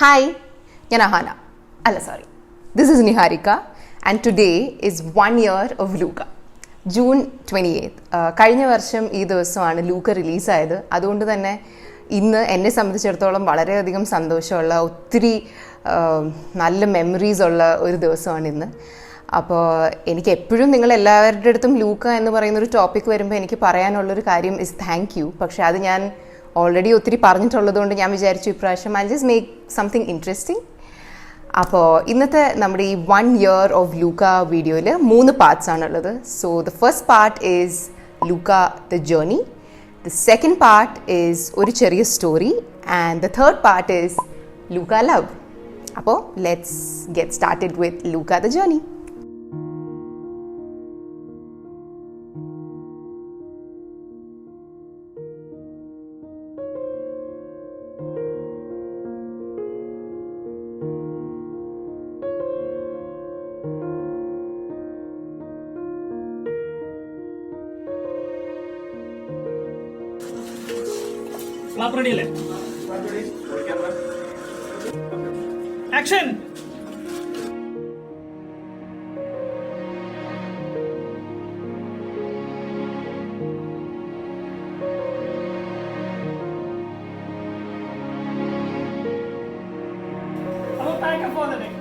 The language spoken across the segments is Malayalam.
Hi, ഞാൻ Ahana. Sorry. This is Niharika and today is 1 year of Luca. June 28th. കഴിഞ്ഞ വർഷം ഈ ദിവസമാണ് ലൂക്ക റിലീസായത്. അതുകൊണ്ട് തന്നെ ഇന്ന് എന്നെ സംബന്ധിച്ചിടത്തോളം വളരെയധികം സന്തോഷമുള്ള ഒത്തിരി നല്ല മെമ്മറീസ് ഉള്ള ഒരു ദിവസമാണ് ഇന്ന്. അപ്പോൾ എനിക്ക് എപ്പോഴും നിങ്ങൾ എല്ലാവരുടെ അടുത്തും ലൂക്ക എന്ന് പറയുന്നൊരു ടോപ്പിക് വരുമ്പോൾ എനിക്ക് പറയാനുള്ളൊരു കാര്യം ഇസ് താങ്ക് യു. പക്ഷെ അത് ഞാൻ ഓൾറെഡി ഒത്തിരി പറഞ്ഞിട്ടുള്ളതുകൊണ്ട് ഞാൻ വിചാരിച്ചു ഇപ്രാവശ്യം I just make something interesting. അപ്പോൾ ഇന്നത്തെ നമ്മുടെ ഈ 1 year ഓഫ് ലൂക്ക വീഡിയോയിൽ 3 പാർട്സ് ആണുള്ളത്. So the first part is Luca the journey, the second part is ഒരു ചെറിയ story and the third part is Luca love. അപ്പോൾ let's get started with Luca the journey. Clap ready le. Action. Hello, thank you for the day.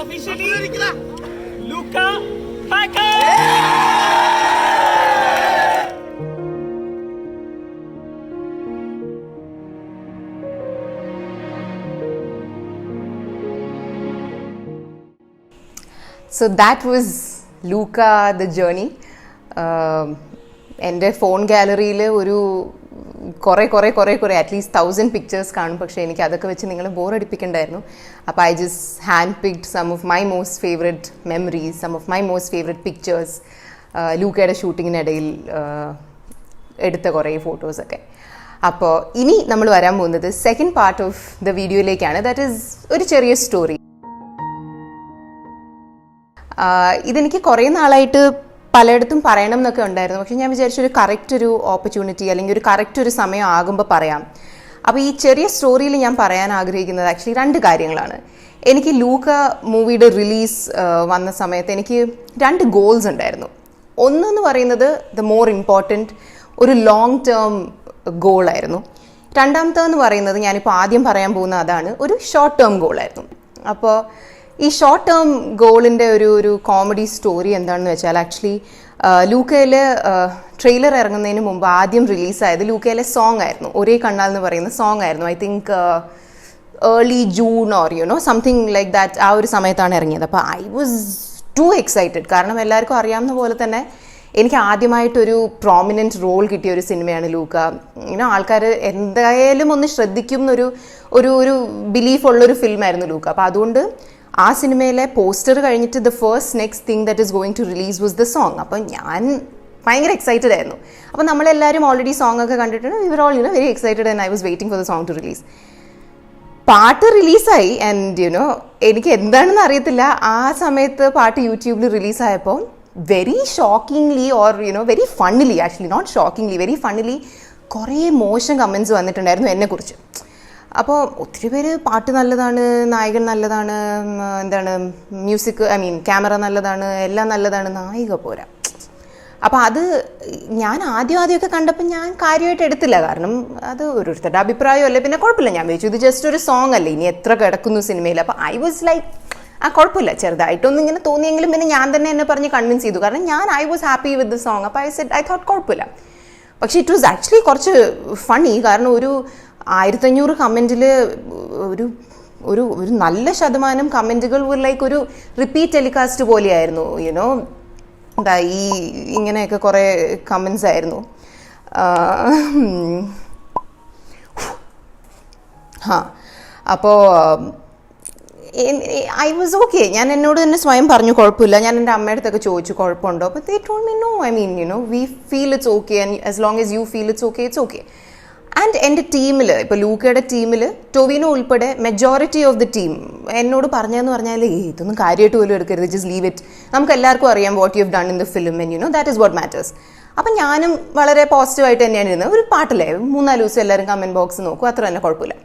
Officially, Luca Packer! So that was Luca the journey. എൻ്റെ ഫോൺ ഗാലറിയിൽ ഒരു കുറേ അറ്റ്ലീസ്റ്റ് 1000 പിക്ചേഴ്സ് കാണും. പക്ഷേ എനിക്ക് അതൊക്കെ വെച്ച് നിങ്ങളെ ബോറടിപ്പിക്കണ്ടായിരുന്നു. അപ്പോൾ I just hand picked some of my most favourite memories, some of my most favourite pictures, ലൂക്കയുടെ ഷൂട്ടിങ്ങിനിടയിൽ എടുത്ത കുറേ ഫോട്ടോസൊക്കെ. അപ്പോൾ ഇനി നമ്മൾ വരാൻ പോകുന്നത് സെക്കൻഡ് പാർട്ട് ഓഫ് ദ വീഡിയോയിലേക്കാണ്. ദാറ്റ് ഈസ് ഒരു ചെറിയ സ്റ്റോറി. ഇതെനിക്ക് കുറേ നാളായിട്ട് പലയിടത്തും പറയണം എന്നൊക്കെ ഉണ്ടായിരുന്നു. പക്ഷെ ഞാൻ വിചാരിച്ചൊരു കറക്റ്റ് ഒരു ഓപ്പർച്യൂണിറ്റി അല്ലെങ്കിൽ ഒരു കറക്റ്റ് ഒരു സമയം ആകുമ്പോൾ പറയാം. അപ്പോൾ ഈ ചെറിയ സ്റ്റോറിയിൽ ഞാൻ പറയാൻ ആഗ്രഹിക്കുന്നത് ആക്ച്വലി 2 കാര്യങ്ങളാണ്. എനിക്ക് ലൂക്ക മൂവിയുടെ റിലീസ് വന്ന സമയത്ത് എനിക്ക് 2 ഗോൾസ് ഉണ്ടായിരുന്നു. ഒന്നെന്ന് പറയുന്നത് ദ മോർ ഇമ്പോർട്ടൻറ്റ് ഒരു ലോങ് ടേം ഗോളായിരുന്നു. രണ്ടാമത്തെന്ന് പറയുന്നത് ഞാനിപ്പോൾ ആദ്യം പറയാൻ പോകുന്ന അതാണ്, ഒരു ഷോർട്ട് ടേം ഗോളായിരുന്നു. അപ്പോൾ ഈ ഷോർട്ട് ടേം ഗോളിൻ്റെ ഒരു കോമഡി സ്റ്റോറി എന്താണെന്ന് വെച്ചാൽ ആക്ച്വലി ലൂക്കയിലെ ട്രെയിലർ ഇറങ്ങുന്നതിന് മുമ്പ് ആദ്യം റിലീസായത് ലൂക്കയിലെ സോങ് ആയിരുന്നു. ഒരേ കണ്ണാൽ എന്ന് പറയുന്ന സോങ് ആയിരുന്നു. I think early June or something like that, ആ ഒരു സമയത്താണ് ഇറങ്ങിയത്. അപ്പോൾ ഐ വാസ് ടു എക്സൈറ്റഡ്. കാരണം എല്ലാവർക്കും അറിയാവുന്ന പോലെ തന്നെ എനിക്ക് ആദ്യമായിട്ടൊരു പ്രോമിനൻറ്റ് റോൾ കിട്ടിയ ഒരു സിനിമയാണ് ലൂക്ക. ആൾക്കാർ എന്തായാലും ഒന്ന് ശ്രദ്ധിക്കും എന്നൊരു ഒരു ബിലീഫ് ഉള്ളൊരു ഫിലിമായിരുന്നു ലൂക്ക. അപ്പോൾ അതുകൊണ്ട് ആ സിനിമയിലെ പോസ്റ്റർ കഴിഞ്ഞിട്ട് the first next thing that is going to release was the song. അപ്പോൾ ഞാൻ ഭയങ്കര എക്സൈറ്റഡ് ആയിരുന്നു. അപ്പോൾ നമ്മളെല്ലാവരും ഓൾറെഡി സോങ് ഒക്കെ കണ്ടിട്ടുണ്ട്. ഇവർ all very excited and I was waiting for the song to release. പാട്ട് റിലീസായി ആൻഡ് എനിക്ക് എന്താണെന്ന് അറിയത്തില്ല, ആ സമയത്ത് പാട്ട് യൂട്യൂബിൽ റിലീസായപ്പോൾ very shockingly or very funnily, actually not shockingly, very funnily കുറേ മോശം കമൻറ്റ്സ് വന്നിട്ടുണ്ടായിരുന്നു എന്നെക്കുറിച്ച്. അപ്പോൾ ഒത്തിരി പേര് പാട്ട് നല്ലതാണ്, നായകൻ നല്ലതാണ്, എന്താണ് മ്യൂസിക് ക്യാമറ നല്ലതാണ്, എല്ലാം നല്ലതാണ്, നായിക പോരാ. അപ്പോൾ അത് ഞാൻ ആദ്യമൊക്കെ കണ്ടപ്പോൾ ഞാൻ കാര്യമായിട്ട് എടുത്തില്ല. കാരണം അത് ഓരോരുത്തരുടെ അഭിപ്രായമല്ലേ, പിന്നെ കുഴപ്പമില്ല, ഞാൻ വിചാരിച്ചു ഇത് ജസ്റ്റ് ഒരു സോങ് അല്ലേ, ഇനി എത്ര കിടക്കുന്നു സിനിമയിൽ. അപ്പോൾ ഐ വാസ് ലൈക്ക് കുഴപ്പമില്ല, ചെറുതായിട്ടൊന്നും ഇങ്ങനെ തോന്നിയെങ്കിലും പിന്നെ ഞാൻ തന്നെ എന്നെ പറഞ്ഞ് കൺവിൻസ് ചെയ്തു. കാരണം I was happy with the song. അപ്പോൾ ഐ തോട്ട് കുഴപ്പമില്ല. പക്ഷേ ഇറ്റ് വാസ് ആക്ച്വലി കുറച്ച് ഫണി. കാരണം ഒരു 1500 കമൻറ്റിൽ ഒരു നല്ല ശതമാനം കമൻറ്റുകൾ ലൈക്ക് ഒരു റിപ്പീറ്റ് ടെലികാസ്റ്റ് പോലെയായിരുന്നു. ഈ ഇങ്ങനെയൊക്കെ കുറേ കമൻസ് ആയിരുന്നു. അപ്പോൾ ഐ വാസ് ഓക്കെ. ഞാൻ എന്നോട് തന്നെ സ്വയം പറഞ്ഞു കുഴപ്പമില്ല. ഞാൻ എൻ്റെ അമ്മയുടെ അടുത്തൊക്കെ ചോദിച്ചു കുഴപ്പമുണ്ടോ. അപ്പോൾ they told me no, we feel it's okay and as long as you feel it's okay, it's okay. And എൻ്റെ ടീമിൽ, ഇപ്പോൾ ലൂക്കയുടെ ടീമിൽ ടൊവിനോ ഉൾപ്പെടെ മെജോറിറ്റി ഓഫ് ദി ടീം എന്നോട് പറഞ്ഞതെന്ന് പറഞ്ഞാൽ ഇതൊന്നും കാര്യമായിട്ട് പോലും എടുക്കരുത്, ജസ്റ്റ് ലീവ് ഇറ്റ്, നമുക്ക് എല്ലാവർക്കും അറിയാം what you have done in the film and that is what matters. അപ്പം ഞാനും വളരെ പോസിറ്റീവായിട്ട് തന്നെയാണ് ഇരുന്നത്. ഒരു പാട്ടല്ലേ, 3-4 ദിവസം എല്ലാവരും കമൻറ്റ് ബോക്സ് നോക്കും, അത്ര തന്നെ കുഴപ്പമില്ല.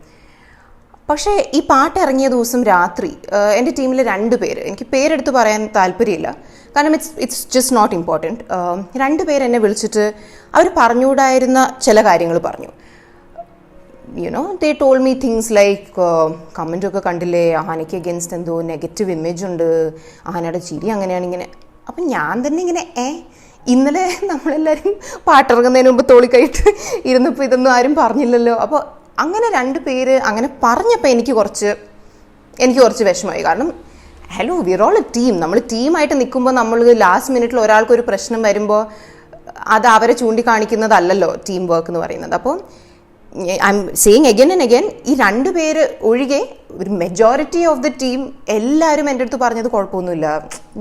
പക്ഷേ ഈ പാട്ട് ഇറങ്ങിയ ദിവസം രാത്രി എൻ്റെ ടീമിൽ 2 പേര്, എനിക്ക് പേരെടുത്ത് പറയാൻ താല്പര്യമില്ല, കാരണം ഇറ്റ്സ് ജസ്റ്റ് നോട്ട് ഇമ്പോർട്ടൻറ്റ്. 2 പേര് എന്നെ വിളിച്ചിട്ട് അവർ പറഞ്ഞുകൂടായിരുന്ന ചില കാര്യങ്ങൾ പറഞ്ഞു. they told me things like കമൻറ്റൊക്കെ കണ്ടില്ലേ, ആനയ്ക്ക് അഗെൻസ്റ്റ് എന്തോ നെഗറ്റീവ് ഇമേജ് ഉണ്ട്, ആനയുടെ ചിരി അങ്ങനെയാണ് ഇങ്ങനെ. അപ്പം ഞാൻ തന്നെ ഇങ്ങനെ ഇന്നലെ നമ്മളെല്ലാവരും പാട്ടിറങ്ങുന്നതിന് മുമ്പ് തോളിക്കയിട്ട് ഇരുന്നപ്പോൾ ഇതൊന്നും ആരും പറഞ്ഞില്ലല്ലോ. അപ്പോൾ അങ്ങനെ 2 പേര് അങ്ങനെ പറഞ്ഞപ്പോൾ എനിക്ക് കുറച്ച് വിഷമമായി. കാരണം hello, we are all a team. നമ്മൾ ടീമായിട്ട് നിൽക്കുമ്പോൾ നമ്മൾ ലാസ്റ്റ് മിനിറ്റിൽ ഒരാൾക്കൊരു പ്രശ്നം വരുമ്പോൾ അത് അവരെ ചൂണ്ടിക്കാണിക്കുന്നതല്ലല്ലോ ടീം വർക്ക് എന്ന് പറയുന്നത്. അപ്പോൾ I M saying again and again, ഈ 2 പേര് ഒഴികെ ഒരു മെജോറിറ്റി ഓഫ് ദ ടീം എല്ലാവരും എൻ്റെ അടുത്ത് പറഞ്ഞത് കുഴപ്പമൊന്നുമില്ല,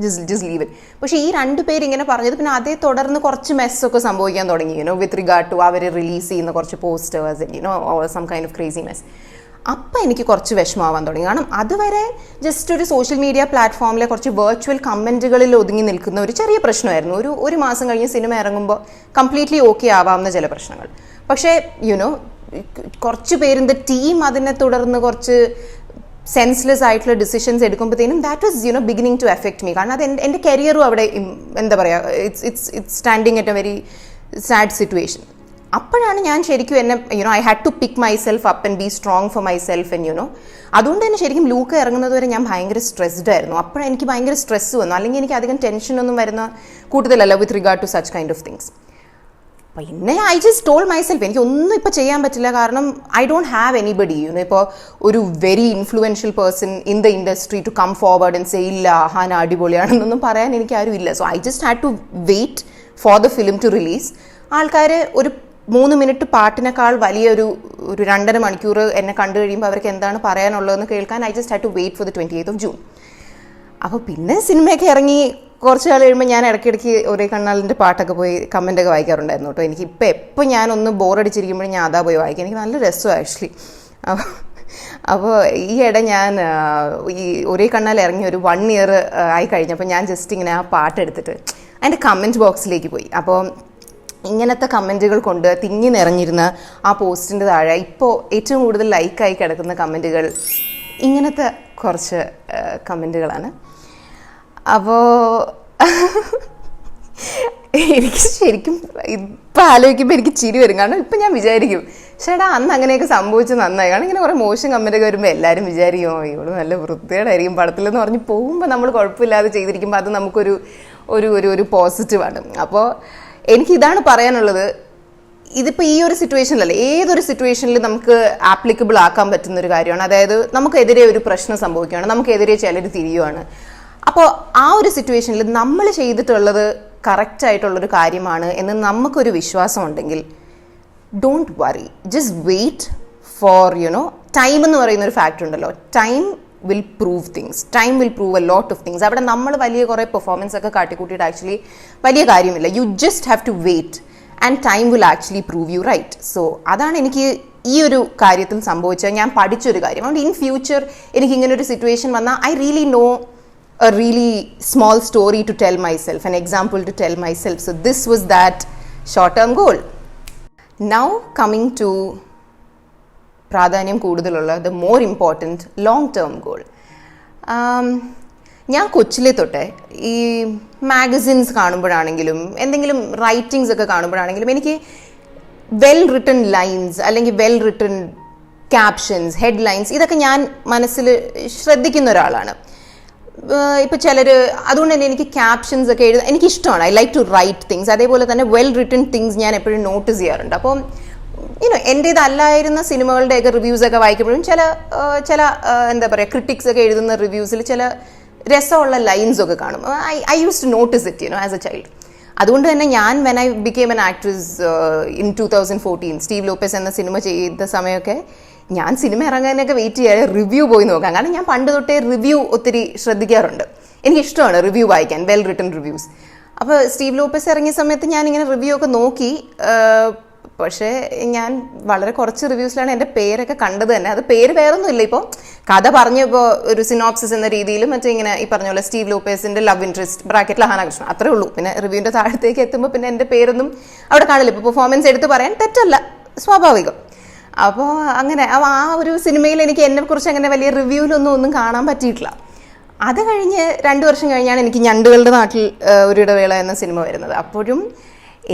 ജസ്റ്റ് ലീവ് ഇറ്റ്. പക്ഷേ ഈ 2 പേര് ഇങ്ങനെ പറഞ്ഞത് പിന്നെ അതേ തുടർന്ന് കുറച്ച് മെസ്സൊക്കെ സംഭവിക്കാൻ തുടങ്ങി, വിത്ത് റിഗാർഡ് ടു അവർ റിലീസ് ചെയ്യുന്ന കുറച്ച് posters, some kind of crazy mess. അപ്പം എനിക്ക് കുറച്ച് വിഷമമാവാൻ തുടങ്ങി. കാരണം അതുവരെ ജസ്റ്റ് ഒരു സോഷ്യൽ മീഡിയ പ്ലാറ്റ്ഫോമിലെ കുറച്ച് വെർച്വൽ കമൻറ്റുകളിൽ ഒതുങ്ങി നിൽക്കുന്ന ഒരു ചെറിയ പ്രശ്നമായിരുന്നു. ഒരു മാസം കഴിഞ്ഞ് സിനിമ ഇറങ്ങുമ്പോൾ കംപ്ലീറ്റ്ലി ഓക്കെ ആവാവുന്ന ചില പ്രശ്നങ്ങൾ. പക്ഷേ കുറച്ച് പേരിൻ്റെ ടീം അതിനെ തുടർന്ന് കുറച്ച് സെൻസ്ലെസ് ആയിട്ടുള്ള ഡിസിഷൻസ് എടുക്കുമ്പോഴത്തേനും that was beginning to affect me. കാരണം അത് എൻ്റെ കരിയറും അവിടെ എന്താ പറയുക, it's standing at a very sad situation. അപ്പോഴാണ് ഞാൻ ശരിക്കും എന്നെ I had to pick myself up and be strong for myself and അതുകൊണ്ട് തന്നെ ശരിക്കും ലൂക്ക ഇറങ്ങുന്നത് വരെ ഞാൻ ഭയങ്കര സ്ട്രെസ്ഡ് ആയിരുന്നു. അപ്പോഴാണ് എനിക്ക് ഭയങ്കര സ്ട്രെസ്സ് വന്നു. അല്ലെങ്കിൽ എനിക്ക് അധികം ടെൻഷനൊന്നും വരുന്ന കൂട്ടത്തിലല്ല with regard to such kind of things. പിന്നെ I just told myself എനിക്ക് ഒന്നും ഇപ്പോൾ ചെയ്യാൻ പറ്റില്ല. കാരണം ഐ ഡോണ്ട് ഹാവ് എനിബഡി ഇപ്പോൾ ഒരു very influential person in the industry to come forward and say ഇല്ല ഹാന അടിപൊളിയാണെന്നൊന്നും പറയാൻ എനിക്ക് ആരും ഇല്ല. So I just had to wait for the film to release. ആൾക്കാർ ഒരു 3 മിനിറ്റ് പാട്ടിനേക്കാൾ വലിയൊരു 2.5 മണിക്കൂർ എന്നെ കണ്ടു കഴിയുമ്പോൾ അവർക്ക് എന്താണ് പറയാനുള്ളതെന്ന് കേൾക്കാൻ I just had to wait for the 28th of June. അപ്പോൾ പിന്നെ സിനിമയൊക്കെ ഇറങ്ങി കുറച്ച് കാലം കഴിയുമ്പോൾ ഞാൻ ഇടയ്ക്കിടയ്ക്ക് ഒരേ കണ്ണാലിൻ്റെ പാട്ടൊക്കെ പോയി കമൻറ്റൊക്കെ വായിക്കാറുണ്ടായിരുന്നു കേട്ടോ. എനിക്കിപ്പോൾ എപ്പോൾ ഞാനൊന്ന് ബോറടിച്ചിരിക്കുമ്പോഴും ഞാൻ അതാ പോയി വായിക്കാം. എനിക്ക് നല്ല രസമാണ് ആക്ച്വലി. അപ്പോൾ ഈ ഇട ഞാൻ ഈ ഒരേ കണ്ണാൽ ഇറങ്ങി ഒരു 1 year ആയി കഴിഞ്ഞപ്പോൾ ഞാൻ ജസ്റ്റ് ഇങ്ങനെ ആ പാട്ടെടുത്തിട്ട് അതിൻ്റെ കമൻറ്റ് ബോക്സിലേക്ക് പോയി. അപ്പോൾ ഇങ്ങനത്തെ കമൻറ്റുകൾ കൊണ്ട് തിങ്ങി നിറഞ്ഞിരുന്ന ആ പോസ്റ്റിൻ്റെ താഴെ ഇപ്പോൾ ഏറ്റവും കൂടുതൽ ലൈക്കായി കിടക്കുന്ന കമൻറ്റുകൾ ഇങ്ങനത്തെ കുറച്ച് കമൻറ്റുകളാണ്. അപ്പോൾ എനിക്ക് ശരിക്കും ഇപ്പം ആലോചിക്കുമ്പോൾ എനിക്ക് ചിരി വരും. കാരണം ഇപ്പം ഞാൻ വിചാരിക്കും ചേട്ടാ അന്ന് അങ്ങനെയൊക്കെ സംഭവിച്ച് നന്നായി. കാരണം ഇങ്ങനെ കുറേ മോശം കമൻറ്റൊക്കെ വരുമ്പോൾ എല്ലാവരും വിചാരിക്കും ഇവള് നല്ല വൃത്തികേടായിരിക്കും പടത്തിലെന്ന് പറഞ്ഞ് പോകുമ്പോൾ നമ്മൾ കുഴപ്പമില്ലാതെ ചെയ്തിരിക്കുമ്പോൾ അത് നമുക്കൊരു ഒരു ഒരു ഒരു പോസിറ്റീവാണ്. അപ്പോൾ എനിക്കിതാണ് പറയാനുള്ളത്. ഇതിപ്പോൾ ഈ ഒരു സിറ്റുവേഷനിലല്ല, ഏതൊരു സിറ്റുവേഷനിൽ നമുക്ക് ആപ്ലിക്കബിൾ ആക്കാൻ പറ്റുന്ന ഒരു കാര്യമാണ്. അതായത് നമുക്കെതിരെ ഒരു പ്രശ്നം സംഭവിക്കുകയാണ്, നമുക്കെതിരെ ചിലർ തിരിയുവാണ്. അപ്പോൾ ആ ഒരു സിറ്റുവേഷനിൽ നമ്മൾ ചെയ്തിട്ടുള്ളത് കറക്റ്റായിട്ടുള്ളൊരു കാര്യമാണ് എന്ന് നമുക്കൊരു വിശ്വാസം ഉണ്ടെങ്കിൽ don't worry, just wait for time എന്ന് പറയുന്ന ഒരു ഫാക്ടർ ഉണ്ടല്ലോ. Time will prove things, time will prove a lot of things. അവിടെ നമ്മൾ വലിയ കുറേ പെർഫോമൻസ് ഒക്കെ കാട്ടിക്കൂട്ടിയിട്ട് ആക്ച്വലി വലിയ കാര്യമില്ല. You just have to wait and time will actually prove you right. So അതാണ് എനിക്ക് ഈ ഒരു കാര്യത്തിൽ സംഭവിച്ചത്. ഞാൻ പഠിച്ചൊരു കാര്യം. അതുകൊണ്ട് ഇൻ ഫ്യൂച്ചർ എനിക്ക് ഇങ്ങനൊരു സിറ്റുവേഷൻ വന്നാൽ I really know a really small story to tell myself, an example to tell myself. So this was that short-term goal. Now coming to പ്രാധാന്യം കൂടുതലുള്ള the more important long-term goal. ഞാൻ കൊച്ചിലെ തൊട്ടേ ഈ മാഗസിൻസ് കാണുമ്പോഴാണെങ്കിലും എന്തെങ്കിലും റൈറ്റിങ്സ് ഒക്കെ കാണുമ്പോഴാണെങ്കിലും എനിക്ക് വെൽ റിട്ടൺ ലൈൻസ് അല്ലെങ്കിൽ വെൽ റിട്ടൺ ക്യാപ്ഷൻസ്, ഹെഡ്ലൈൻസ് ഇതൊക്കെ ഞാൻ മനസ്സിൽ ശ്രദ്ധിക്കുന്ന ഒരാളാണ്. ഇപ്പോൾ ചിലർ അതുകൊണ്ട് തന്നെ എനിക്ക് ക്യാപ്ഷൻസ് ഒക്കെ എഴുതാൻ എനിക്കിഷ്ടമാണ്. I like to write things. അതേപോലെ തന്നെ വെൽ റിട്ടൺ തിങ്സ് ഞാൻ എപ്പോഴും നോട്ടീസ് ചെയ്യാറുണ്ട്. അപ്പം എൻ്റേതല്ലായിരുന്ന സിനിമകളുടെയൊക്കെ റിവ്യൂസൊക്കെ വായിക്കുമ്പോഴും ചില എന്താ പറയുക ക്രിട്ടിക്സ് ഒക്കെ എഴുതുന്ന റിവ്യൂസിൽ ചില രസമുള്ള ലൈൻസ് ഒക്കെ കാണും. I used to notice it as a child. അതുകൊണ്ട് തന്നെ ഞാൻ when I became an actress in 2014 Steve Lopez എന്ന സിനിമ ചെയ്ത സമയമൊക്കെ ഞാൻ സിനിമ ഇറങ്ങാനൊക്കെ വെയിറ്റ് ചെയ്യാതെ റിവ്യൂ പോയി നോക്കാം. കാരണം ഞാൻ പണ്ട് തൊട്ടേ റിവ്യൂ ഒത്തിരി ശ്രദ്ധിക്കാറുണ്ട്. എനിക്കിഷ്ടമാണ് റിവ്യൂ വായിക്കാൻ, വെൽ റിട്ടൺ റിവ്യൂസ്. അപ്പോൾ സ്റ്റീവ് ലോപ്പസ് ഇറങ്ങിയ സമയത്ത് ഞാനിങ്ങനെ റിവ്യൂ ഒക്കെ നോക്കി. പക്ഷേ ഞാൻ വളരെ കുറച്ച് റിവ്യൂസിലാണ് എൻ്റെ പേരൊക്കെ കണ്ടത് തന്നെ. അത് പേര് വേറൊന്നുമില്ല. ഇപ്പോൾ കഥ പറഞ്ഞപ്പോൾ ഒരു സിനോപ്സിസ് എന്ന രീതിയിൽ മറ്റേ ഇങ്ങനെ ഈ പറഞ്ഞ പോലെ സ്റ്റീവ് ലോപ്പേസിൻ്റെ ലവ് ഇൻട്രസ്റ്റ് ബ്രാക്കറ്റിൽ അഹാന കൃഷ്ണൻ അത്രേ ഉള്ളൂ. പിന്നെ റിവ്യൂവിൻ്റെ താഴത്തേക്ക് എത്തുമ്പോൾ പിന്നെ എൻ്റെ പേരൊന്നും അവിടെ കാണില്ല. ഇപ്പോൾ പെർഫോമൻസ് എടുത്ത് പറയാൻ തെറ്റല്ല, സ്വാഭാവികം. അപ്പോൾ അങ്ങനെ ആ ഒരു സിനിമയിൽ എനിക്ക് എന്നെക്കുറിച്ച് അങ്ങനെ വലിയ ഒന്നും കാണാൻ പറ്റിയിട്ടില്ല. അത് കഴിഞ്ഞ് 2 വർഷം കഴിഞ്ഞാണ് എനിക്ക് ഞണ്ടുകളുടെ നാട്ടിൽ ഒരു ഇടവേള എന്ന സിനിമ വരുന്നത്. അപ്പോഴും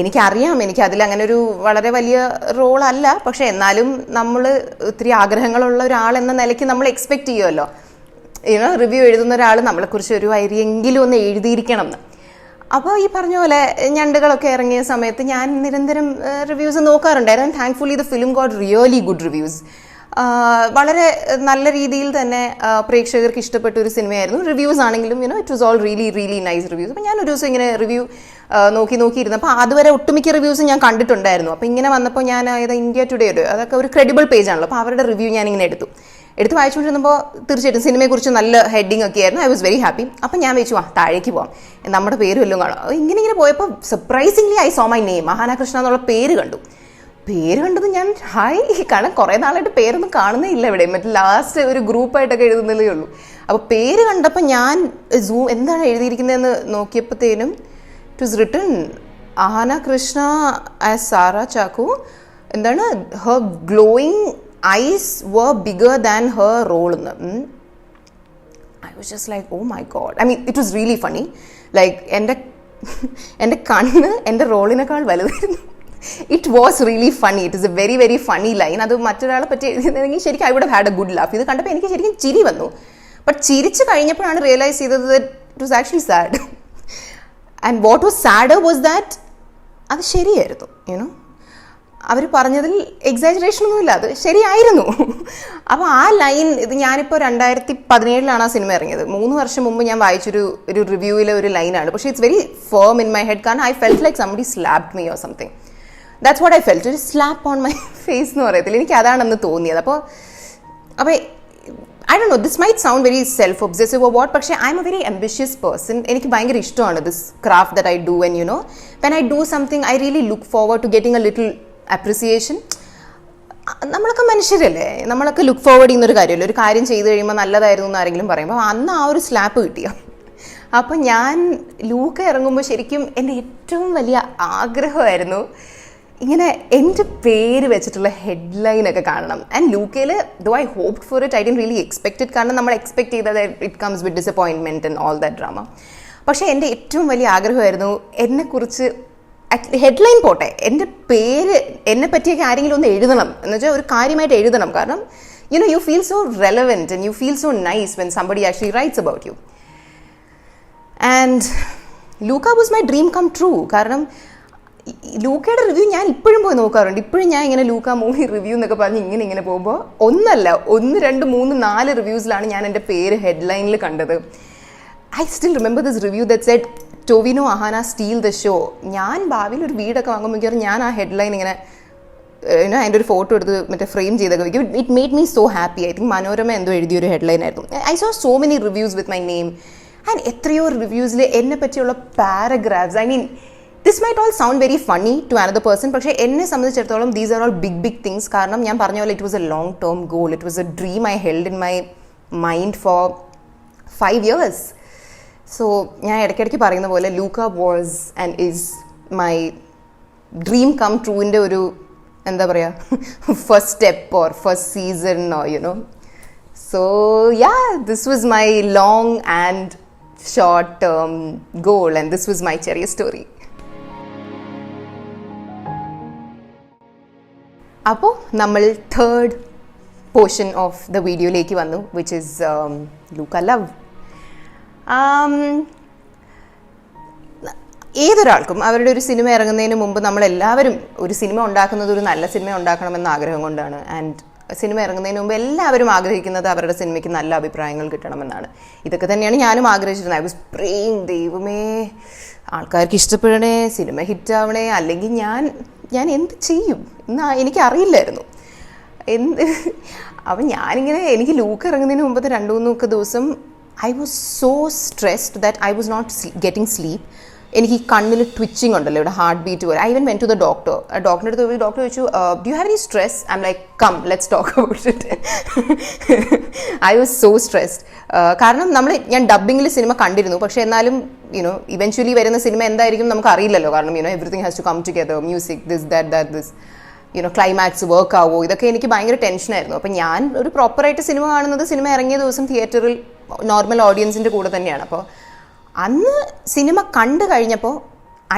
എനിക്കറിയാം എനിക്ക് അതിലങ്ങനെ ഒരു വളരെ വലിയ റോളല്ല. പക്ഷെ എന്നാലും നമ്മൾ ഒത്തിരി ആഗ്രഹങ്ങളുള്ള ഒരാളെന്ന നിലയ്ക്ക് നമ്മൾ എക്സ്പെക്റ്റ് ചെയ്യുമല്ലോ. റിവ്യൂ എഴുതുന്ന ഒരാൾ നമ്മളെക്കുറിച്ച് ഒരു വരിയെങ്കിലും ഒന്ന് എഴുതിയിരിക്കണം എന്ന്. അപ്പോൾ ഈ പറഞ്ഞ പോലെ ഞണ്ടുകളൊക്കെ ഇറങ്ങിയ സമയത്ത് ഞാൻ നിരന്തരം റിവ്യൂസ് നോക്കാറുണ്ടായിരുന്നു. Thankfully the film got really good reviews. വളരെ നല്ല രീതിയിൽ തന്നെ പ്രേക്ഷകർക്ക് ഇഷ്ടപ്പെട്ട ഒരു സിനിമയായിരുന്നു. റിവ്യൂസ് ആണെങ്കിലും it was all really nice reviews. അപ്പോൾ ഞാൻ ഒരു ദിവസം ഇങ്ങനെ റിവ്യൂ നോക്കിയിരുന്നു. അപ്പോൾ അതുവരെ ഒട്ടുമിക്ക റിവ്യൂസും ഞാൻ കണ്ടിട്ടുണ്ടായിരുന്നു. അപ്പോൾ ഇങ്ങനെ വന്നപ്പോൾ ഞാൻ ഇന്ത്യ ടുഡേ അതൊക്കെ ഒരു ക്രെഡിബിൾ പേജാണല്ലോ. അപ്പോൾ അവരുടെ റിവ്യൂ ഞാനിങ്ങനെ എടുത്തു വായിച്ചുകൊണ്ടിരുന്നപ്പോൾ തീർച്ചയായിട്ടും സിനിമയെക്കുറിച്ച് നല്ല ഹെഡിങ് ഒക്കെ ആയിരുന്നു. I was very happy. അപ്പം ഞാൻ വെച്ചു താഴേക്ക് പോകാം, നമ്മുടെ പേര് വല്ലതും കാണാം. ഇങ്ങനെ പോയപ്പോൾ surprisingly I saw my name, Ahaana Krishna എന്നുള്ള പേര് കണ്ടത് ഞാൻ കാരണം കുറേ നാളായിട്ട് പേരൊന്നും കാണുന്നേ ഇല്ല ഇവിടെ. മറ്റേ ലാസ്റ്റ് ഒരു ഗ്രൂപ്പായിട്ടൊക്കെ എഴുതുന്നതേ ഉള്ളൂ. അപ്പോൾ പേര് കണ്ടപ്പോൾ ഞാൻ എന്താണ് എഴുതിയിരിക്കുന്നതെന്ന് നോക്കിയപ്പോഴത്തേനും it was written Ahaana Krishna as Sara Chacko. എന്താണ് her glowing eyes were bigger than her role in them. I was just like, oh my god. I mean, it was really funny. Like, എൻ്റെ കണ്ണ് എൻ്റെ റോളിനേക്കാൾ വലുതായിരുന്നു. It was really funny. It is a very very funny line. അത് മറ്റൊരാളെ പറ്റി എഴുതിയിരുന്നെങ്കിൽ ശരിക്കും I would had a good laugh. ഇത് കണ്ടപ്പോൾ എനിക്ക് ശരിക്കും ചിരി വന്നു. ബട്ട് ചിരിച്ച് കഴിഞ്ഞപ്പോഴാണ് റിയലൈസ് ചെയ്തത് it was actually sad. And what was sad was that അത് ശരിയായിരുന്നു. അവർ പറഞ്ഞതിൽ എക്സാജറേഷനൊന്നുമില്ല, അത് ശരിയായിരുന്നു. അപ്പോൾ ആ ലൈൻ ഇത് ഞാനിപ്പോൾ 2017 ആ സിനിമ ഇറങ്ങിയത്. 3 വർഷം മുമ്പ് ഞാൻ വായിച്ചൊരു റിവ്യൂവിലെ ഒരു ലൈനാണ്. പക്ഷേ it's very firm in my head. കാരണം I felt like somebody slapped me or something. That's what I felt. ഒരു സ്ലാപ്പ് ഓൺ മൈ ഫേസ് എന്ന് പറയത്തില്ല, എനിക്ക് അതാണെന്ന് തോന്നിയത്. അപ്പോൾ I don't know, this might sound very self obsessive or what, പക്ഷേ I am a very ambitious person. എനിക്ക് ഭയങ്കര ഇഷ്ടമാണ് this craft that I do. And when I do something I really look forward to getting A little appreciation. നമ്മളൊക്കെ മനുഷ്യരല്ലേ, നമ്മളൊക്കെ ലുക്ക് ഫോർവേഡ് ചെയ്യുന്നൊരു കാര്യമല്ലേ. ഒരു കാര്യം ചെയ്ത് കഴിയുമ്പോൾ നല്ലതായിരുന്നു എന്ന് ആരെങ്കിലും പറയുമ്പോൾ അന്ന് ആ ഒരു സ്ലാപ്പ് കിട്ടിയോ. അപ്പോൾ ഞാൻ ലൂക്ക ഇറങ്ങുമ്പോൾ ശരിക്കും എൻ്റെ ഏറ്റവും വലിയ ആഗ്രഹമായിരുന്നു ഇങ്ങനെ എൻ്റെ പേര് വെച്ചിട്ടുള്ള ഹെഡ്ലൈനൊക്കെ കാണണം. ആൻഡ് ലൂക്കയിൽ though I hoped for it, I didn't really expect it. കാരണം നമ്മൾ എക്സ്പെക്ട് ചെയ്തത് it comes with disappointment and all that drama. പക്ഷേ എൻ്റെ ഏറ്റവും വലിയ ആഗ്രഹമായിരുന്നു എന്നെക്കുറിച്ച് ഹെഡ്ലൈൻ പോട്ടെ, എൻ്റെ പേര് എന്നെ പറ്റിയൊക്കെ ആരെങ്കിലും ഒന്ന് എഴുതണം എന്ന് വെച്ചാൽ ഒരു കാര്യമായിട്ട് എഴുതണം. കാരണം you feel so relevant and you feel so nice when somebody actually writes about you. And Luca was my dream come true. കാരണം ലൂക്കയുടെ റിവ്യൂ ഞാൻ ഇപ്പോഴും പോയി നോക്കാറുണ്ട്. ഇപ്പോഴും ഞാൻ ഇങ്ങനെ ലൂക്ക മൂവി റിവ്യൂ എന്നൊക്കെ പറഞ്ഞ് ഇങ്ങനെ പോകുമ്പോൾ 1, 2, 3, 4 റിവ്യൂസിലാണ് ഞാൻ എൻ്റെ പേര് ഹെഡ്ലൈനിൽ കണ്ടത്. I still remember this review that said Tovino Ahaana steal the show. ഞാൻ ഭാവിയിൽ ഒരു വീടൊക്കെ വാങ്ങുമ്പോൾ ഞാൻ ആ ഹെഡ്ലൈൻ ഇങ്ങനെ അതിൻ്റെ ഒരു ഫോട്ടോ എടുത്ത് മറ്റേ ഫ്രെയിം ചെയ്തൊക്കെ വയ്ക്കും. It made me so happy. I think Manorama എന്തോ എഴുതിയൊരു ഹെഡ്ലൈൻ ആയിരുന്നു. I saw so many reviews with my name and എത്രയോ റിവ്യൂസിൽ എന്നെ പറ്റിയുള്ള paragraphs. I mean this might all sound very funny to another person, പക്ഷേ എന്നെ സംബന്ധിച്ചിടത്തോളം these are all big things. കാരണം ഞാൻ പറഞ്ഞ പോലെ it was a long term goal. It was a dream I held in my mind for 5 years. So ഞാൻ ഇടയ്ക്കിടയ്ക്ക് പറയുന്ന പോലെ Luca was and is my dream come ട്രൂവിൻ്റെ ഒരു എന്താ പറയുക first step or first season or so this was my long and short term goal and this was my ചെറിയ സ്റ്റോറി. അപ്പോൾ നമ്മൾ 3rd പോർഷൻ ഓഫ് ദ വീഡിയോയിലേക്ക് വന്നു, വിച്ച് ഇസ് ലൂക്ക ലവ്. ഏതൊരാൾക്കും അവരുടെ ഒരു സിനിമ ഇറങ്ങുന്നതിന് മുമ്പ് നമ്മളെല്ലാവരും ഒരു സിനിമ ഉണ്ടാക്കുന്നത് ഒരു നല്ല സിനിമ ഉണ്ടാക്കണമെന്ന ആഗ്രഹം കൊണ്ടാണ്. ആൻഡ് സിനിമ ഇറങ്ങുന്നതിന് മുമ്പ് എല്ലാവരും ആഗ്രഹിക്കുന്നത് അവരുടെ സിനിമയ്ക്ക് നല്ല അഭിപ്രായങ്ങൾ കിട്ടണമെന്നാണ്. ഇതൊക്കെ തന്നെയാണ് ഞാനും ആഗ്രഹിച്ചിരുന്നത്. ഐ വാസ് പ്രേയിങ്, ദൈവമേ ആൾക്കാർക്ക് ഇഷ്ടപ്പെടണേ, സിനിമ ഹിറ്റാവണേ, അല്ലെങ്കിൽ ഞാൻ എന്ത് ചെയ്യും എന്ന് എനിക്കറിയില്ലായിരുന്നു. അപ്പം ഞാനിങ്ങനെ എനിക്ക് ലൂക്ക ഇറങ്ങുന്നതിന് മുമ്പത്തെ 2-3 ദിവസം I was so stressed that I was not getting sleep. എനിക്ക് ഈ കണ്ണിൽ ട്വിച്ചിങ് ഉണ്ടല്ലോ, ഇവിടെ ഹാർട്ട് ബീറ്റ് പോലെ. I even went to the doctor. ഡോക്ടറിൻ്റെ അടുത്ത് പോയി ഡോക്ടർ ചോദിച്ചു, do you have any stress? I am like come let's talk about it. I was so stressed. കാരണം ഞാൻ ഡബ്ബിങ്ങിൽ സിനിമ കണ്ടിരുന്നു, പക്ഷേ എന്നാലും ഇവൻച്വലി വരുന്ന സിനിമ എന്തായിരിക്കും നമുക്ക് അറിയില്ലല്ലോ. കാരണം everything has to come together, music, this that this climax work ആവോ, ഇതൊക്കെ എനിക്ക് ഭയങ്കര ടെൻഷനായിരുന്നു. അപ്പം ഞാൻ ഒരു പ്രോപ്പറായിട്ട് സിനിമ കാണുന്നത് സിനിമ ഇറങ്ങിയ ദിവസം തിയേറ്ററിൽ നോർമൽ ഓഡിയൻസിൻ്റെ കൂടെ തന്നെയാണ്. അപ്പോൾ അന്ന് സിനിമ കണ്ടു കഴിഞ്ഞപ്പോൾ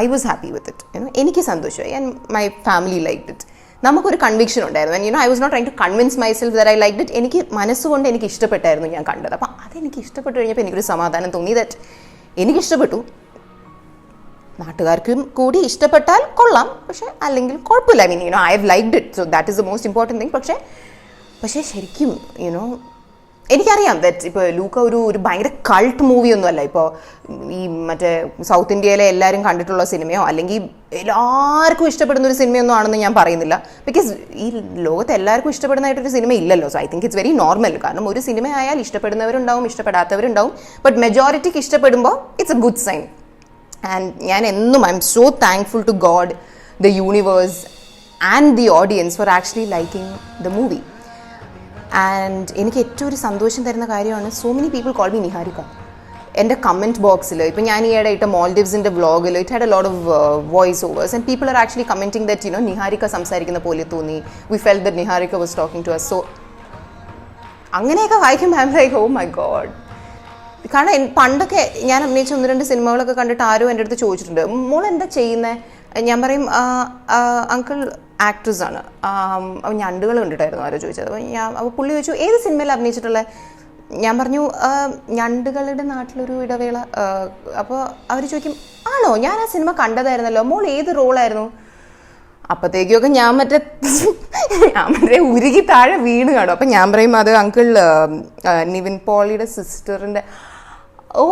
I was happy with it. എനിക്ക് സന്തോഷമായി and my family liked it. നമുക്കൊരു കൺവിക്ഷൻ ഉണ്ടായിരുന്നു. And I was not trying to convince myself that I liked it. എനിക്ക് മനസ്സുകൊണ്ട് എനിക്ക് ഇഷ്ടപ്പെട്ടായിരുന്നു ഞാൻ കണ്ടത്. അപ്പം അതെനിക്ക് ഇഷ്ടപ്പെട്ട് കഴിഞ്ഞപ്പോൾ എനിക്കൊരു സമാധാനം തോന്നി ദാറ്റ് എനിക്കിഷ്ടപ്പെട്ടു, നാട്ടുകാർക്കും കൂടി ഇഷ്ടപ്പെട്ടാൽ കൊള്ളാം, പക്ഷെ അല്ലെങ്കിൽ കുഴപ്പമില്ല. I mean I have liked it, so that is the most important thing. പക്ഷേ ശരിക്കും എനിക്കറിയാം ദാറ്റ് ഇപ്പോൾ ലൂക്ക ഒരു ഭയങ്കര കൾട്ട് മൂവിയൊന്നുമല്ല. ഇപ്പോൾ ഈ മറ്റേ സൗത്ത് ഇന്ത്യയിലെ എല്ലാവരും കണ്ടിട്ടുള്ള സിനിമയോ അല്ലെങ്കിൽ എല്ലാവർക്കും ഇഷ്ടപ്പെടുന്ന ഒരു സിനിമയൊന്നും ആണെന്ന് ഞാൻ പറയുന്നില്ല. ബിക്കോസ് ഈ ലോകത്ത് എല്ലാവർക്കും ഇഷ്ടപ്പെടുന്നതായിട്ടൊരു സിനിമ ഇല്ലല്ലോ. So I think it's very normal. കാരണം ഒരു സിനിമ ആയാൽ ഇഷ്ടപ്പെടുന്നവരുണ്ടാവും, ഇഷ്ടപ്പെടാത്തവരുണ്ടാവും. ബട്ട് മെജോറിറ്റിക്ക് ഇഷ്ടപ്പെടുമ്പോൾ it's a good sign. And ഞാൻ എന്നും I am so thankful to God, the universe and the audience for actually liking the movie. And എനിക്ക് ഏറ്റവും ഒരു സന്തോഷം തരുന്ന കാര്യമാണ് so many people call me Niharika. എൻ്റെ കമൻറ്റ് ബോക്സിൽ ഇപ്പം ഞാൻ ഈയിടെ ഇട്ട മോൾഡിവ്സിൻ്റെ വ്ളോഗിൽ it had A lot of voice overs and people are actually commenting that Niharika സംസാരിക്കുന്ന പോലെ തോന്നി, we felt that Niharika was talking to us. So അങ്ങനെയൊക്കെ വായിക്കുമ്പോൾ I am like oh my God. കാരണം പണ്ടൊക്കെ ഞാൻ അഭിനയിച്ച 1-2 സിനിമകളൊക്കെ കണ്ടിട്ട് ആരും എൻ്റെ അടുത്ത് ചോദിച്ചിട്ടുണ്ട്, മോൾ എന്താ ചെയ്യുന്നത്? ഞാൻ പറയും അങ്കിൾ ആക്ട്രസ് ആണ്. ഞണ്ടുകൾ കണ്ടിട്ടായിരുന്നു ആരോ ചോദിച്ചത്. അപ്പോൾ പുള്ളി ചോദിച്ചു ഏത് സിനിമയിൽ അഭിനയിച്ചിട്ടുള്ളത്? ഞാൻ പറഞ്ഞു ഞണ്ടുകളുടെ നാട്ടിലൊരു ഇടവേള. അപ്പോൾ അവർ ചോദിക്കും ആണോ, ഞാൻ ആ സിനിമ കണ്ടതായിരുന്നല്ലോ, മോൾ ഏത് റോളായിരുന്നു? അപ്പോഴത്തേക്കൊക്കെ ഞാൻ മറ്റേ ഉരുകി താഴെ വീണ് കാണും. അപ്പം ഞാൻ പറയും അത് അങ്കിൾ നിവിൻ പോളിയുടെ സിസ്റ്ററിൻ്റെ. ഓ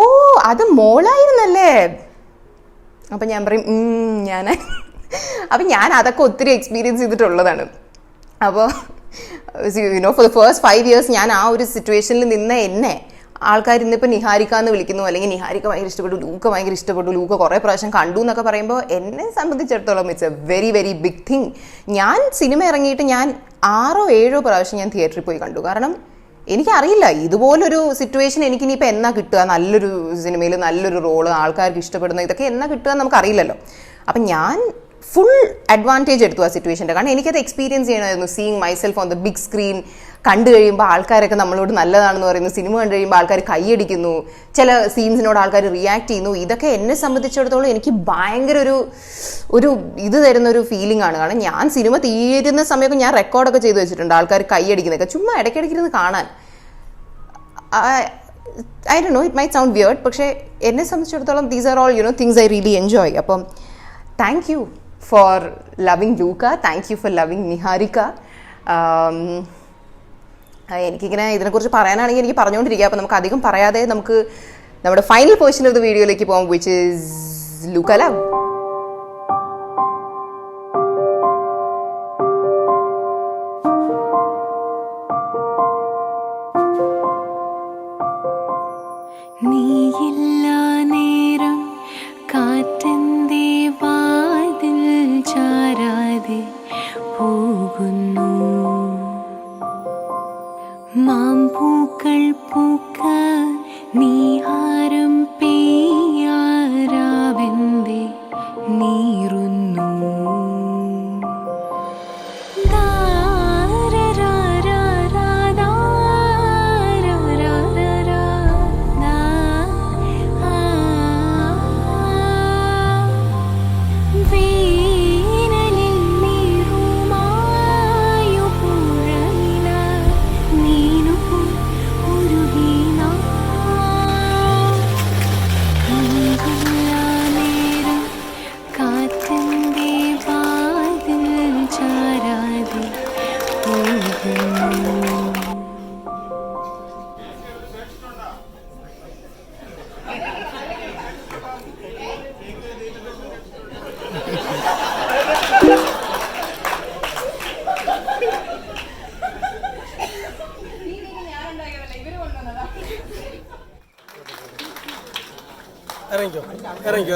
അത് മോളായിരുന്നല്ലേ? അപ്പം ഞാൻ പറയും അപ്പം ഞാൻ അതൊക്കെ ഒത്തിരി എക്സ്പീരിയൻസ് ചെയ്തിട്ടുള്ളതാണ്. അപ്പോൾ ഫോർ ദ ഫസ്റ്റ് 5 years ഞാൻ ആ ഒരു സിറ്റുവേഷനിൽ നിന്ന് എന്നെ ആൾക്കാർ ഇന്നിപ്പോൾ നിഹാരിക എന്ന് വിളിക്കുന്നു, അല്ലെങ്കിൽ നിഹാരിക ഭയങ്കര ഇഷ്ടപ്പെട്ടു, ലൂക്ക ഭയങ്കര ഇഷ്ടപ്പെട്ടു, ലൂക്ക കുറേ പ്രാവശ്യം കണ്ടു എന്നൊക്കെ പറയുമ്പോൾ എന്നെ സംബന്ധിച്ചിടത്തോളം it's a very very big thing. ഞാൻ സിനിമ ഇറങ്ങിയിട്ട് ഞാൻ 6-7 പ്രാവശ്യം ഞാൻ തിയേറ്ററിൽ പോയി കണ്ടു. കാരണം എനിക്കറിയില്ല ഇതുപോലൊരു സിറ്റുവേഷൻ എനിക്കിനിയിപ്പോൾ എന്നാ കിട്ടുക, നല്ലൊരു സിനിമയിൽ നല്ലൊരു റോള്, ആൾക്കാർക്ക് ഇഷ്ടപ്പെടുന്ന ഇതൊക്കെ എന്നാ കിട്ടുക എന്ന് നമുക്കറിയില്ലല്ലോ. അപ്പം ഞാൻ ഫുൾ അഡ്വാൻറ്റേജ് എടുത്തു ആ സിറ്റുവേഷൻ്റെ. കാരണം എനിക്കത് എക്സ്പീരിയൻസ് ചെയ്യണമായിരുന്നു. Seeing myself on the big screen കണ്ടു കഴിയുമ്പോൾ ആൾക്കാരൊക്കെ നമ്മളോട് നല്ലതാണെന്ന് പറയുന്നു, സിനിമ കണ്ടു കഴിയുമ്പോൾ ആൾക്കാർ കൈയടിക്കുന്നു, ചില സീൻസിനോട് ആൾക്കാർ റിയാക്ട് ചെയ്യുന്നു. ഇതൊക്കെ എന്നെ സംബന്ധിച്ചിടത്തോളം എനിക്ക് ഭയങ്കര ഒരു ഇത് തരുന്നൊരു ഫീലിംഗ് ആണ്. കാരണം ഞാൻ സിനിമ തീരുന്ന സമയത്ത് ഞാൻ റെക്കോർഡൊക്കെ ചെയ്ത് വെച്ചിട്ടുണ്ട്, ആൾക്കാർ കൈയടിക്കുന്നതൊക്കെ ചുമ്മാ ഇടയ്ക്കിടയ്ക്കിരുന്ന് കാണാൻ. I don't know, it might sound weird, പക്ഷേ എന്നെ സംബന്ധിച്ചിടത്തോളം these are all things I really enjoy. അപ്പം thank you for loving Luca, thank you for loving Niharika. എനിക്കിങ്ങനെ ഇതിനെക്കുറിച്ച് പറയാനാണെങ്കിൽ എനിക്ക് പറഞ്ഞുകൊണ്ടിരിക്കുക. അപ്പോൾ നമുക്ക് അധികം പറയാതെ നമുക്ക് നമ്മുടെ ഫൈനൽ പോർഷൻ ഓഫ് ദ വീഡിയോയിലേക്ക് പോകാം, വിച്ച് ഈസ് ലൂക്ക ലവ്. നീയില്ലാ നേരം കാറ്റെന്തേ വാതിൽ ചാരാതെ പോകുന്നു, മാമ്പൂക്കൾ പൂക്ക നീഹാരം പെയ്യാരാവെന്തേ നീറുന്നു.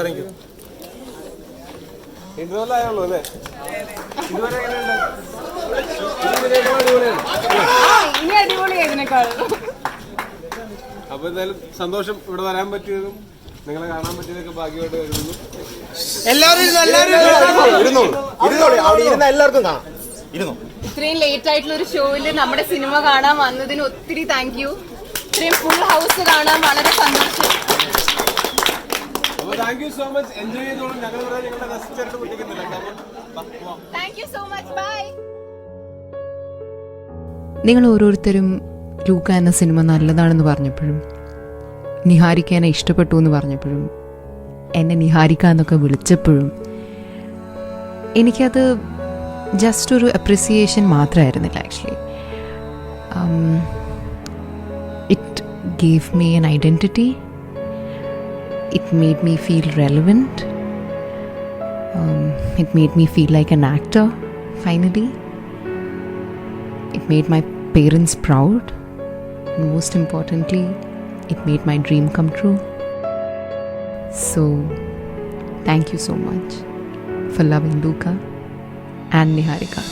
ഇറങ്ങിക്കോ. ഇന്റർവെല്ലായുള്ളൂ അല്ലേ? ഇതുവരെ അപ്പൊ എന്തായാലും സന്തോഷം ഇവിടെ വരാൻ പറ്റിയതും നിങ്ങളെ കാണാൻ പറ്റിയതൊക്കെ ഭാഗ്യമായിട്ട് കരുതുന്നു. എല്ലാവർക്കും കാണാം. ഇരുന്നു. ഇത്രയും ലേറ്റ് ആയിട്ടുള്ള ഒരു ഷോയില് നമ്മുടെ സിനിമ കാണാൻ വന്നതിന് ഒത്തിരി താങ്ക് യു. ഇത്രയും ഫുൾ ഹൗസ് കാണാൻ വളരെ സന്തോഷം. Thank you so much. Enjoy ചെയ്തോളും. ഞങ്ങളുടെ റെസ്റ്റ് കുട്ടിക്കുന്നില്ല. Thank you so much. Bye. നിങ്ങൾ ഓരോരുത്തരും ലൂക്ക എന്ന സിനിമ നല്ലതാണെന്ന് പറഞ്ഞപ്പോഴും നിഹാരിക്ക എന്നെ ഇഷ്ടപ്പെട്ടു എന്ന് പറഞ്ഞപ്പോഴും എന്നെ നിഹാരിക്ക എന്നൊക്കെ വിളിച്ചപ്പോഴും എനിക്കത് ജസ്റ്റ് ഒരു അപ്രിസിയേഷൻ മാത്രമായിരുന്നില്ല. Actually it gave me an identity. It made me feel relevant. It made me feel like an actor, finally. It made my parents proud. And most importantly, it made my dream come true. So, thank you so much for loving Looka and Niharika.